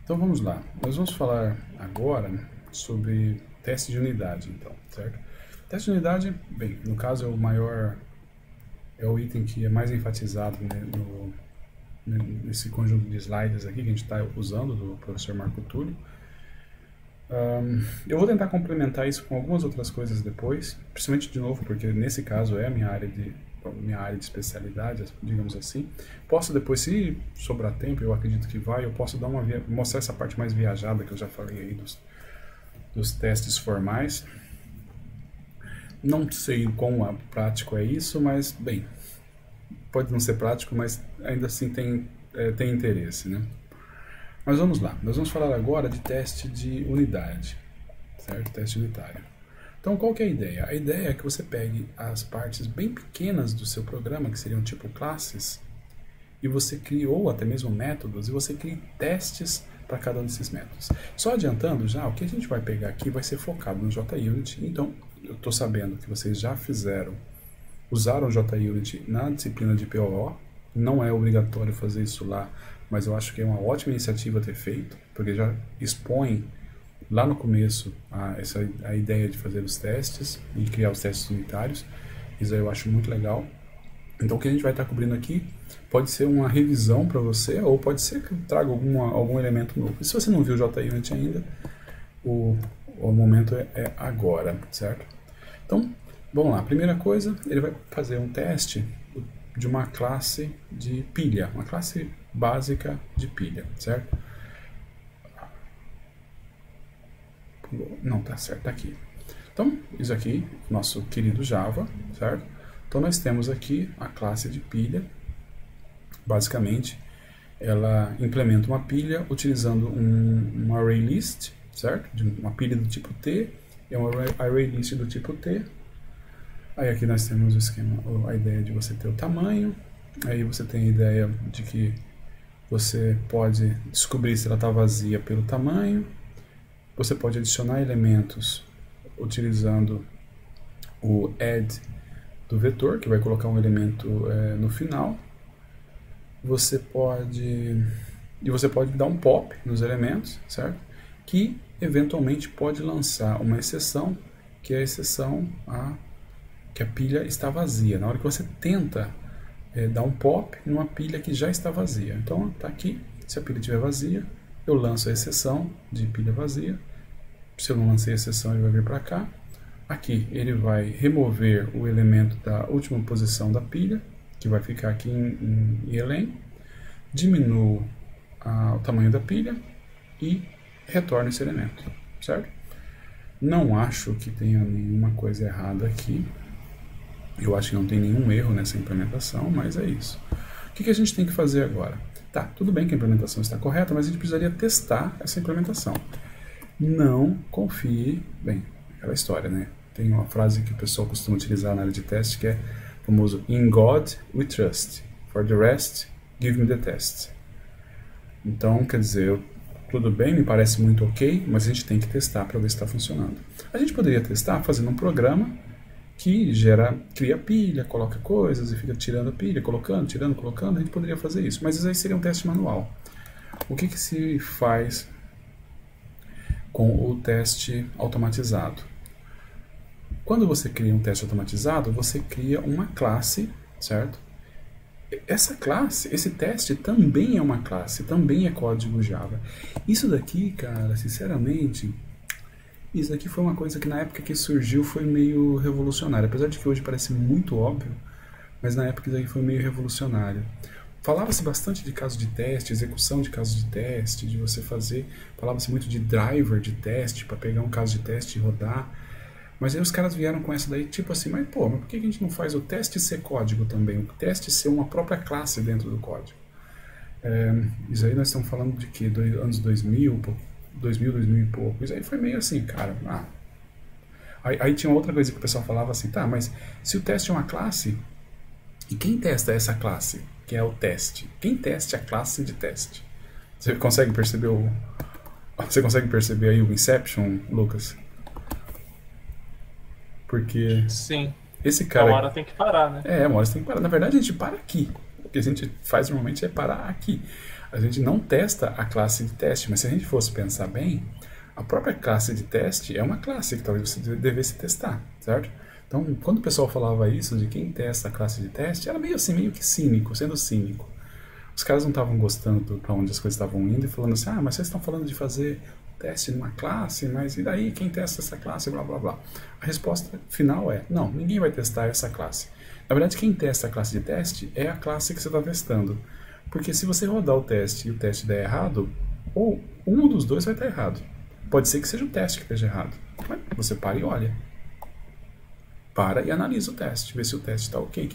Então vamos lá. Nós vamos falar agora sobre teste de unidade, então, certo? Teste de unidade, bem, no caso é o maior, é o item que é mais enfatizado, né, nesse conjunto de slides aqui que a gente está usando do professor Marco Túlio. Eu vou tentar complementar isso com algumas outras coisas depois, principalmente de novo, porque nesse caso é a minha área de especialidade, digamos assim. Posso depois, se sobrar tempo, eu acredito que vai, eu posso dar mostrar essa parte mais viajada que eu já falei aí dos testes formais. Não sei quão prático é isso, mas, bem, pode não ser prático, mas ainda assim tem interesse, né? Mas vamos lá, nós vamos falar agora de teste de unidade, certo? Teste unitário. Então, qual que é a ideia? A ideia é que você pegue as partes bem pequenas do seu programa, que seriam tipo classes, e você crie, ou até mesmo métodos, e você crie testes para cada um desses métodos. Só adiantando já, o que a gente vai pegar aqui vai ser focado no JUnit. Então, eu estou sabendo que vocês já usaram o JUnit na disciplina de POO. Não é obrigatório fazer isso lá, mas eu acho que é uma ótima iniciativa ter feito, porque já expõe lá no começo a ideia de fazer os testes e criar os testes unitários. Isso aí eu acho muito legal. Então o que a gente vai estar cobrindo aqui pode ser uma revisão para você, ou pode ser que traga algum elemento novo. E se você não viu o JUnit ainda, o momento é agora, certo? Então, vamos lá. Primeira coisa, ele vai fazer um teste de uma classe de pilha, uma classe básica de pilha, certo? Não, tá certo, tá aqui. Então, isso aqui, nosso querido Java, certo? Então, nós temos aqui a classe de pilha. Basicamente, ela implementa uma pilha utilizando um array list, certo? Uma pilha do tipo T e um array list do tipo T. Aí aqui nós temos o esquema, a ideia de você ter o tamanho. Aí você tem a ideia de que você pode descobrir se ela está vazia pelo tamanho. Você pode adicionar elementos utilizando o add do vetor, que vai colocar um elemento no final. Você pode dar um pop nos elementos, certo? Que eventualmente pode lançar uma exceção, que é a exceção que a pilha está vazia. Na hora que você tenta dar um pop numa pilha que já está vazia. Então, está aqui. Se a pilha estiver vazia, eu lanço a exceção de pilha vazia. Se eu não lancei a exceção, ele vai vir para cá. Aqui, ele vai remover o elemento da última posição da pilha, que vai ficar aqui em ELN. Diminuo o tamanho da pilha e retorno esse elemento, certo? Não acho que tenha nenhuma coisa errada aqui. Eu acho que não tem nenhum erro nessa implementação, mas é isso. O que a gente tem que fazer agora? Tá, tudo bem que a implementação está correta, mas a gente precisaria testar essa implementação. Não confie... Bem, aquela história, né? Tem uma frase que o pessoal costuma utilizar na área de teste, que é o famoso "In God we trust, for the rest, give me the test". Então, quer dizer, tudo bem, me parece muito ok, mas a gente tem que testar para ver se está funcionando. A gente poderia testar fazendo um programa que cria pilha, coloca coisas e fica tirando a pilha, colocando, tirando, colocando. A gente poderia fazer isso, mas isso aí seria um teste manual. O que se faz com o teste automatizado? Quando você cria um teste automatizado, você cria uma classe, certo? Essa classe, esse teste também é uma classe, também é código Java. Isso daqui, cara, sinceramente... Isso aqui foi uma coisa que na época que surgiu foi meio revolucionário. Apesar de que hoje parece muito óbvio, mas na época isso aqui foi meio revolucionário. Falava-se bastante de caso de teste, execução de caso de teste, de você fazer... Falava-se muito de driver de teste, para pegar um caso de teste e rodar. Mas aí os caras vieram com essa daí, tipo assim, mas pô, mas por que a gente não faz o teste ser código também? O teste ser uma própria classe dentro do código? Isso aí nós estamos falando de que? Anos 2000 e pouco. Isso aí foi meio assim, cara. Aí tinha outra coisa que o pessoal falava assim, tá, mas se o teste é uma classe, e quem testa essa classe, que é o teste? Quem testa a classe de teste? Você consegue perceber aí o Inception, Lucas? Porque Sim. esse cara... Uma hora tem que parar, né? uma hora você tem que parar. Na verdade, a gente para aqui. O que a gente faz normalmente é parar aqui. A gente não testa a classe de teste, mas se a gente fosse pensar bem, a própria classe de teste é uma classe que talvez você devesse testar, certo? Então, quando o pessoal falava isso de quem testa a classe de teste, era meio assim, meio que cínico, sendo cínico. Os caras não estavam gostando para onde as coisas estavam indo e falando assim, mas vocês estão falando de fazer teste numa classe, mas e daí quem testa essa classe, blá blá blá. A resposta final é, não, ninguém vai testar essa classe. Na verdade, quem testa a classe de teste é a classe que você está testando. Porque se você rodar o teste e o teste der errado, ou um dos dois vai estar errado. Pode ser que seja o teste que esteja errado. Mas você para e olha. Para e analisa o teste, vê se o teste está ok, o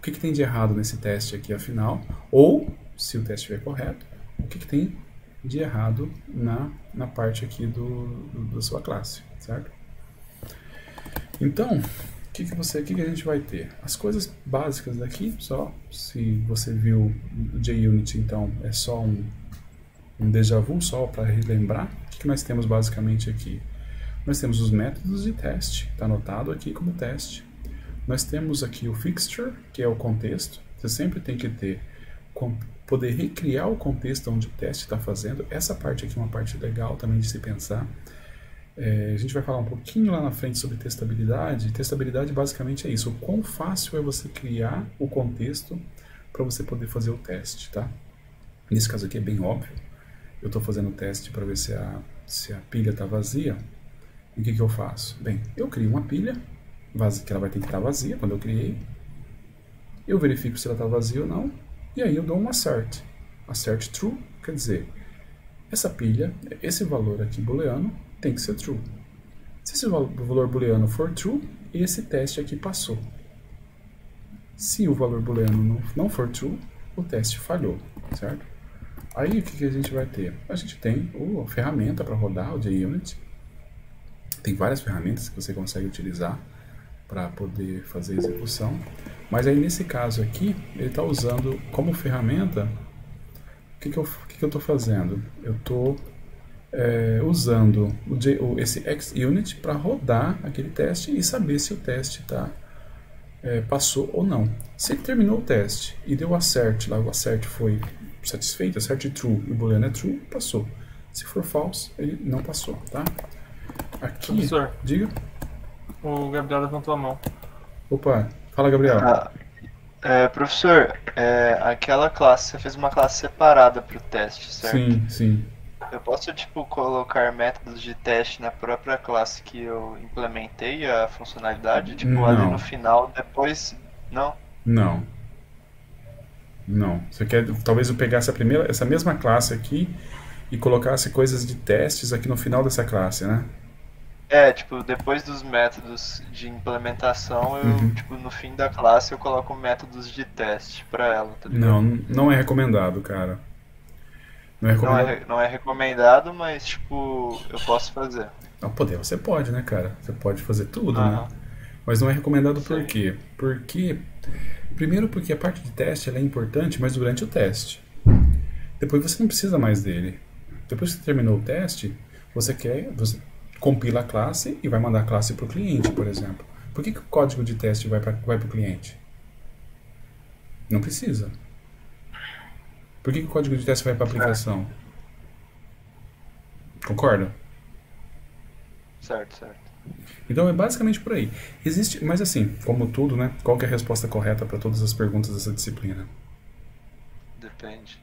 que tem de errado nesse teste aqui afinal, ou, se o teste estiver correto, o que tem de errado na parte aqui da sua classe, certo? Então, o que a gente vai ter? As coisas básicas daqui, só, se você viu o JUnit, então, é só um déjà vu, só para relembrar. O que nós temos basicamente aqui? Nós temos os métodos de teste, está anotado aqui como teste. Nós temos aqui o fixture, que é o contexto. Você sempre tem que poder recriar o contexto onde o teste está fazendo. Essa parte aqui é uma parte legal também de se pensar. A gente vai falar um pouquinho lá na frente sobre testabilidade. Testabilidade basicamente é isso. O quão fácil é você criar o contexto para você poder fazer o teste, tá? Nesse caso aqui é bem óbvio. Eu estou fazendo o teste para ver se a pilha está vazia. E o que eu faço? Bem, eu crio uma pilha, que ela vai ter que estar vazia quando eu criei. Eu verifico se ela está vazia ou não. E aí eu dou um assert. Assert true, quer dizer, essa pilha, esse valor aqui booleano, tem que ser true. Se esse valor booleano for true, esse teste aqui passou. Se o valor booleano não for true, o teste falhou, certo? Aí o que a gente vai ter? A gente tem a ferramenta para rodar o JUnit. Tem várias ferramentas que você consegue utilizar para poder fazer a execução. Mas aí nesse caso aqui, ele está usando como ferramenta. O que eu estou fazendo? Eu estou usando esse XUnit para rodar aquele teste e saber se o teste passou ou não. Se ele terminou o teste e deu assert, lá o assert foi satisfeito, assert true e o booleano é true, passou. Se for false, ele não passou, tá? Aqui, professor, diga. O Gabriel levantou a mão. Opa, fala, Gabriel. Professor, aquela classe, você fez uma classe separada para o teste, certo? Sim, sim. Eu posso, colocar métodos de teste na própria classe que eu implementei a funcionalidade? Ali no final, depois... Não? Não. Você quer, talvez eu pegasse essa mesma classe aqui e colocasse coisas de testes aqui no final dessa classe, né? Depois dos métodos de implementação, eu, no fim da classe, eu coloco métodos de teste para ela, tá ligado? Não é recomendado, cara. Não é recomendado, mas, eu posso fazer. Poder, você pode, né, cara? Você pode fazer tudo, né? Mas não é recomendado por quê? Primeiro porque a parte de teste ela é importante, mas durante o teste. Depois você não precisa mais dele. Depois que você terminou o teste, você compila a classe e vai mandar a classe para o cliente, por exemplo. Por que o código de teste vai para o cliente? Não precisa. Por que o código de teste vai para a aplicação? Concorda? Certo. Então é basicamente por aí. Mas assim, como tudo, né? Qual que é a resposta correta para todas as perguntas dessa disciplina?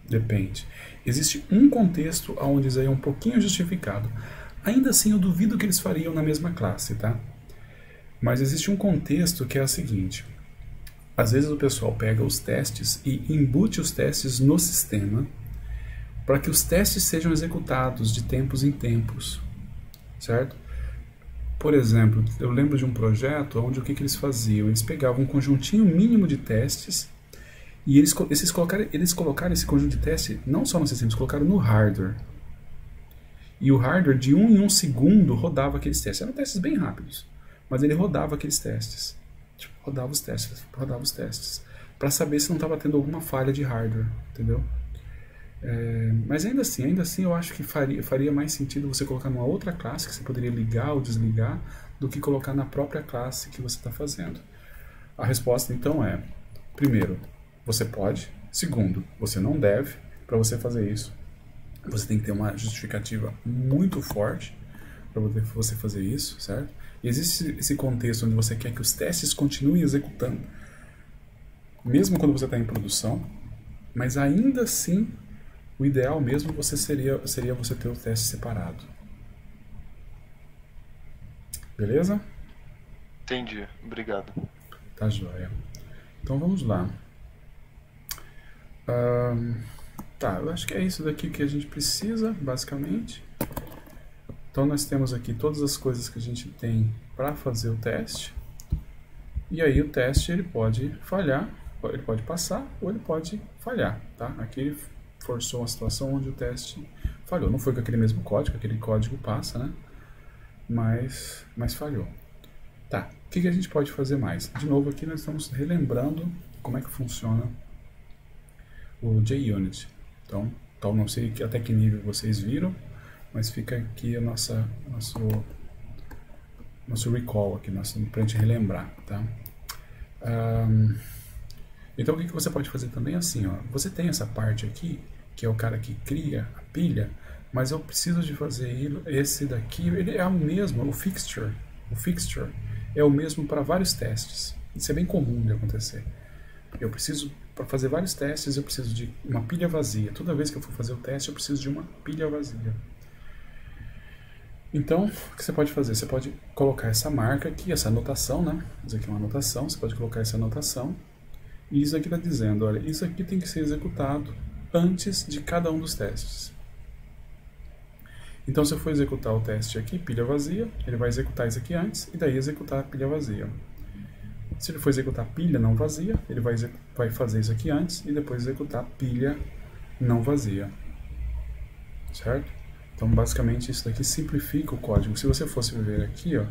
Depende. Existe um contexto onde isso aí é um pouquinho justificado. Ainda assim, eu duvido que eles fariam na mesma classe, tá? Mas existe um contexto que é o seguinte. Às vezes o pessoal pega os testes e embute os testes no sistema para que os testes sejam executados de tempos em tempos, certo? Por exemplo, eu lembro de um projeto onde o que eles faziam? Eles pegavam um conjuntinho mínimo de testes e eles colocaram esse conjunto de teste não só no sistema, eles colocaram no hardware. E o hardware, de 1 em 1 segundo, rodava aqueles testes. Eram testes bem rápidos, mas ele rodava aqueles testes. Rodava os testes. Para saber se não estava tendo alguma falha de hardware, entendeu? Mas ainda assim, eu acho que faria mais sentido você colocar numa outra classe que você poderia ligar ou desligar do que colocar na própria classe que você está fazendo. A resposta, então, é: primeiro, você pode. Segundo, você não deve, para você fazer isso, você tem que ter uma justificativa muito forte para você fazer isso, certo? E existe esse contexto onde você quer que os testes continuem executando, mesmo quando você está em produção, mas ainda assim, o ideal mesmo seria você ter o teste separado. Beleza? Entendi, obrigado. Tá joia. Então vamos lá. Tá, eu acho que é isso daqui que a gente precisa, basicamente. Então nós temos aqui todas as coisas que a gente tem para fazer o teste. E aí o teste ele pode falhar, ele pode passar ou ele pode falhar, tá? Aqui ele forçou uma situação onde o teste falhou. Não foi com aquele mesmo código, aquele código passa, né? Mas falhou. Tá, o que a gente pode fazer mais? De novo aqui nós estamos relembrando como é que funciona o JUnit. Então não sei até que nível vocês viram, mas fica aqui nosso recall aqui, pra gente relembrar, tá? Então o que você pode fazer também é assim, ó, você tem essa parte aqui, que é o cara que cria a pilha, mas eu preciso de fazer esse daqui, ele é o mesmo, o fixture é o mesmo para vários testes. Isso é bem comum de acontecer. Eu preciso, para fazer vários testes, eu preciso de uma pilha vazia. Toda vez que eu for fazer o teste, eu preciso de uma pilha vazia. Então, o que você pode fazer? Você pode colocar essa marca aqui, essa anotação, né? Isso aqui é uma anotação, você pode colocar essa anotação. E isso aqui está dizendo, olha, isso aqui tem que ser executado antes de cada um dos testes. Então, se eu for executar o teste aqui, pilha vazia, ele vai executar isso aqui antes e daí executar a pilha vazia. Se ele for executar pilha não vazia, ele vai fazer isso aqui antes e depois executar pilha não vazia. Certo? Então, basicamente, isso daqui simplifica o código. Se você fosse ver aqui, ó,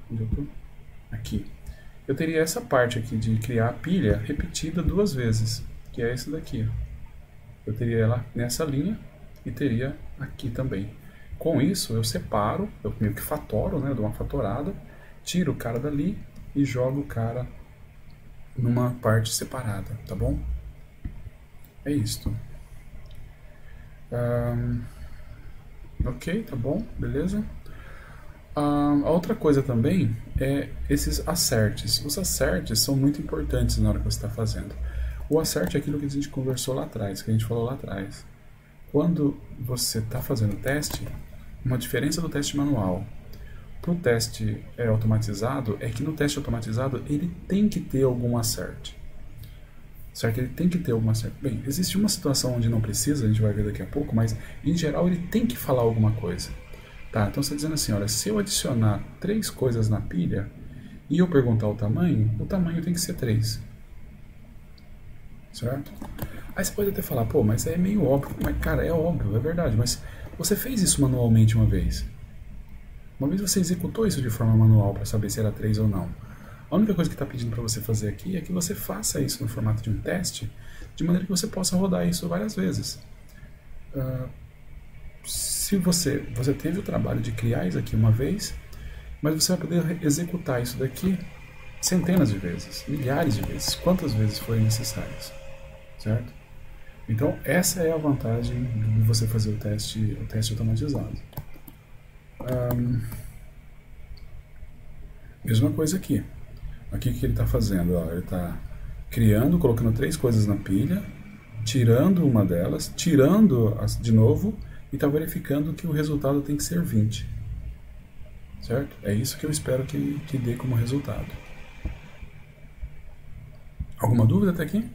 onde eu tô? Aqui. Eu teria essa parte aqui de criar a pilha repetida 2 vezes, que é esse daqui. Eu teria ela nessa linha e teria aqui também. Com isso, eu separo, eu meio que fatoro, né, dou uma fatorada, tiro o cara dali e jogo o cara numa parte separada, tá bom? É isto. Ok, tá bom, beleza? A outra coisa também é esses asserts. Os asserts são muito importantes na hora que você está fazendo. O assert é aquilo que a gente conversou lá atrás, que a gente falou lá atrás. Quando você está fazendo o teste, uma diferença do teste manual para o teste automatizado é que no teste automatizado ele tem que ter algum assert. Certo? Ele tem que ter alguma assert. Bem, existe uma situação onde não precisa, a gente vai ver daqui a pouco, mas em geral ele tem que falar alguma coisa. Tá, então você está dizendo assim, olha, se eu adicionar 3 coisas na pilha e eu perguntar o tamanho tem que ser 3. Certo? Aí você pode até falar, pô, mas é meio óbvio. Mas, cara, é óbvio, é verdade, mas você fez isso manualmente uma vez. Uma vez você executou isso de forma manual para saber se era 3 ou não. A única coisa que está pedindo para você fazer aqui é que você faça isso no formato de um teste, de maneira que você possa rodar isso várias vezes. Se você teve o trabalho de criar isso aqui uma vez, mas você vai poder executar isso daqui centenas de vezes, milhares de vezes, quantas vezes forem necessárias, certo? Então essa é a vantagem de você fazer o teste automatizado. Mesma coisa aqui. Aqui o que ele está fazendo? Ó, ele está criando, colocando 3 coisas na pilha, tirando uma delas, tirando de novo e está verificando que o resultado tem que ser 20. Certo? É isso que eu espero que dê como resultado. Alguma dúvida até aqui?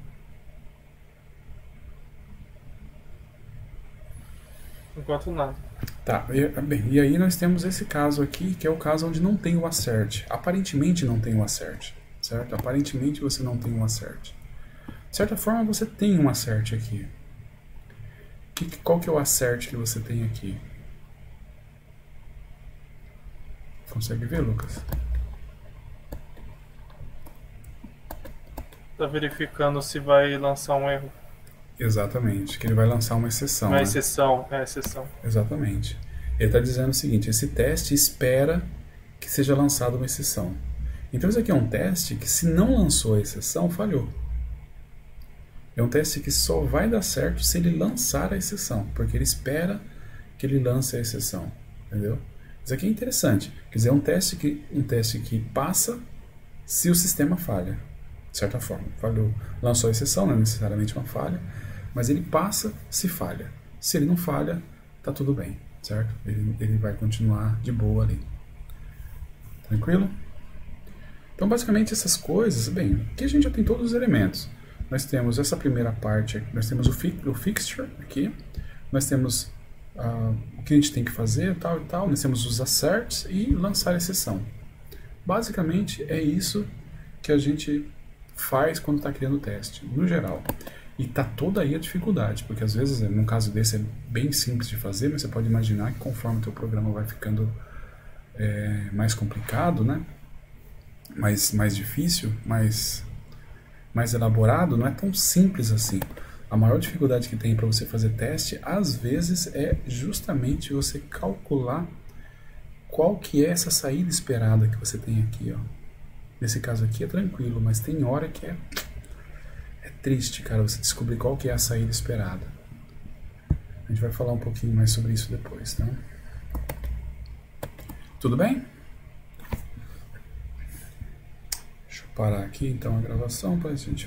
Enquanto nada. Tá, bem, e aí nós temos esse caso aqui, que é o caso onde não tem o assert. Aparentemente não tem o assert, certo? Aparentemente você não tem um assert. De certa forma você tem um assert aqui. Qual que é o assert que você tem aqui? Consegue ver, Lucas? Tá verificando se vai lançar um erro. Exatamente, que ele vai lançar uma exceção. Uma né? exceção, é exceção. Exatamente. Ele está dizendo o seguinte, esse teste espera que seja lançada uma exceção. Então isso aqui é um teste que se não lançou a exceção, falhou. É um teste que só vai dar certo se ele lançar a exceção, porque ele espera que ele lance a exceção, entendeu? Isso aqui é interessante, quer dizer, é um teste que passa se o sistema falha, de certa forma. Falhou, lançou a exceção, não é necessariamente uma falha, mas ele passa se falha. Se ele não falha, tá tudo bem, certo? Ele vai continuar de boa ali. Tranquilo? Então, basicamente, essas coisas, bem, aqui a gente já tem todos os elementos. Nós temos essa primeira parte, nós temos o fixture aqui, nós temos o que a gente tem que fazer, tal e tal, nós temos os asserts e lançar a exceção. Basicamente, é isso que a gente faz quando está criando o teste, no geral. E tá toda aí a dificuldade, porque às vezes, num caso desse, é bem simples de fazer, mas você pode imaginar que conforme o teu programa vai ficando mais complicado, né? mais difícil, mais elaborado, não é tão simples assim. A maior dificuldade que tem para você fazer teste, às vezes, é justamente você calcular qual que é essa saída esperada que você tem aqui, ó. Nesse caso aqui é tranquilo, mas tem hora que é triste, cara, você descobrir qual que é a saída esperada. A gente vai falar um pouquinho mais sobre isso depois, tá? Tudo bem? Deixa eu parar aqui então a gravação para a gente